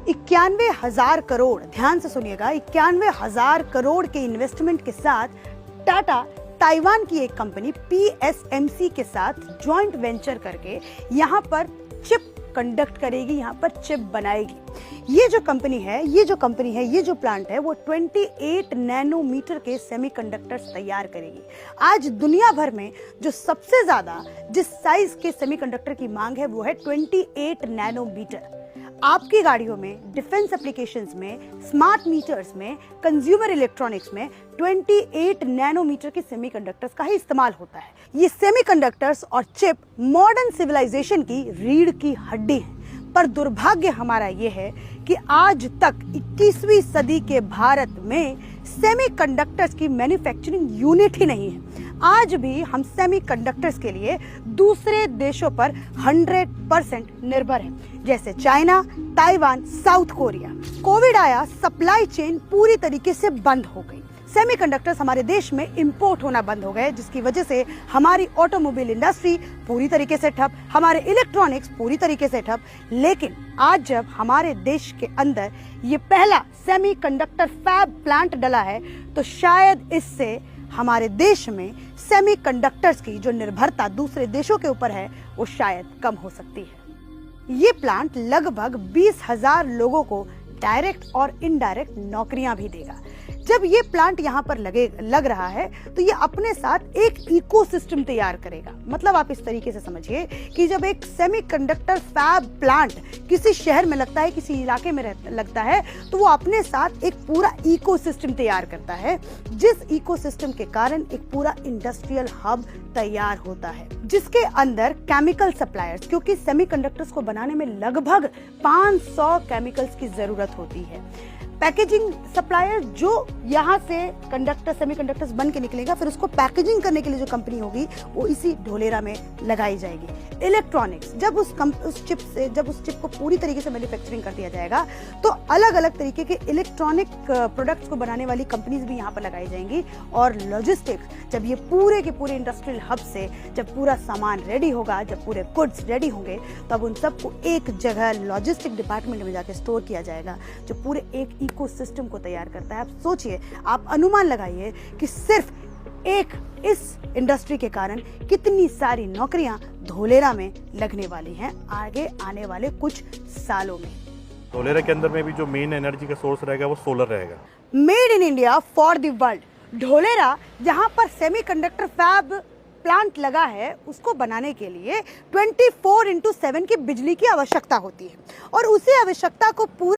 91,000 करोड़, ध्यान से सुनिएगा, 91,000 करोड़ के इन्वेस्टमेंट के साथ टाटा ताइवान की एक कंपनी PSMC के साथ जॉइंट वेंचर करके यहाँ पर चिप कंडक्ट करेगी, यहाँ पर चिप बनाएगी। ये जो कंपनी है, ये जो प्लांट है, वो 28 नैनोमीटर के सेमीकंडक्टर्स तैयार करेगी। आज दुनिया भर में जो सबसे ज्यादा जिस साइज के सेमीकंडक्टर की मांग है वो है 28 नैनोमीटर। आपकी गाड़ियों में, डिफेंस एप्लीकेशंस में, स्मार्ट मीटर्स में, कंज्यूमर इलेक्ट्रॉनिक्स में 28 नैनोमीटर के सेमीकंडक्टर्स का ही इस्तेमाल होता है। ये सेमीकंडक्टर्स और चिप मॉडर्न सिविलाइजेशन की रीढ़ की हड्डी है। पर दुर्भाग्य हमारा ये है कि आज तक 21वीं सदी के भारत में सेमीकंडक्टर्स की मैन्युफैक्चरिंग यूनिट ही नहीं है। आज भी हम सेमीकंडक्टर्स के लिए दूसरे देशों पर 100% निर्भर हैं, जैसे China, Taiwan, south Korea. Covid आया, सप्लाई चेन पूरी तरीके से बंद हो गई। सेमीकंडक्टर्स हमारे देश में इंपोर्ट होना बंद हो गए, जिसकी वजह से हमारी ऑटोमोबाइल इंडस्ट्री पूरी तरीके से ठप, हमारे इलेक्ट्रॉनिक्स पूरी तरीके से ठप। लेकिन आज जब हमारे देश के अंदर ये पहला सेमीकंडक्टर फैब प्लांट डला है, तो शायद इससे हमारे देश में सेमीकंडक्टर्स की जो निर्भरता दूसरे देशों के ऊपर है वो शायद कम हो सकती है। ये प्लांट लगभग 20,000 लोगों को डायरेक्ट और इनडायरेक्ट नौकरियां भी देगा। जब ये प्लांट यहाँ पर लग रहा है तो ये अपने साथ एक इकोसिस्टम तैयार करेगा। मतलब आप इस तरीके से समझिए कि जब एक सेमीकंडक्टर फैब प्लांट किसी शहर में लगता है, किसी इलाके में लगता है, तो वो अपने साथ एक पूरा इकोसिस्टम तैयार करता है, जिस इकोसिस्टम के कारण एक पूरा इंडस्ट्रियल हब तैयार होता है, जिसके अंदर केमिकल सप्लायर्स, क्योंकि सेमीकंडक्टर्स को बनाने में लगभग 500 केमिकल्स की जरूरत होती है। पैकेजिंग सप्लायर जो यहाँ से सेमीकंडक्टर्स बन के निकलेगा, फिर उसको पैकेजिंग करने के लिए जो कंपनी होगी वो इसी ढोलेरा में लगाई जाएगी। इलेक्ट्रॉनिक्स, जब उस चिप को पूरी तरीके से मैन्युफैक्चरिंग कर दिया जाएगा तो अलग अलग तरीके के इलेक्ट्रॉनिक प्रोडक्ट्स को बनाने वाली कंपनीज भी यहाँ पर लगाई जाएंगी। और लॉजिस्टिक्स, जब ये पूरे के पूरे इंडस्ट्रियल हब से जब पूरा सामान रेडी होगा, जब पूरे गुड्स रेडी होंगे, तब उन सबको एक जगह लॉजिस्टिक डिपार्टमेंट में जाकर स्टोर किया जाएगा, जो पूरे एक इकोसिस्टम को तैयार करता है। आप सोचिए, आप अनुमान लगाइए कि सिर्फ एक इस इंडस्ट्री के कारण कितनी सारी नौकरियां धोलेरा में लगने वाली हैं आगे आने वाले कुछ सालों में। धोलेरा के अंदर में भी जो मेन एनर्जी का सोर्स रहेगा वो सोलर रहेगा। Made in India for the world. Dholera जहां पर सेमीकंडक्टर फैब प्लांट लगा है, उसको बनाने के लिए 24/7 की बिजली की आवश्यकता होती है, और उसी आवश्यकता को पूरा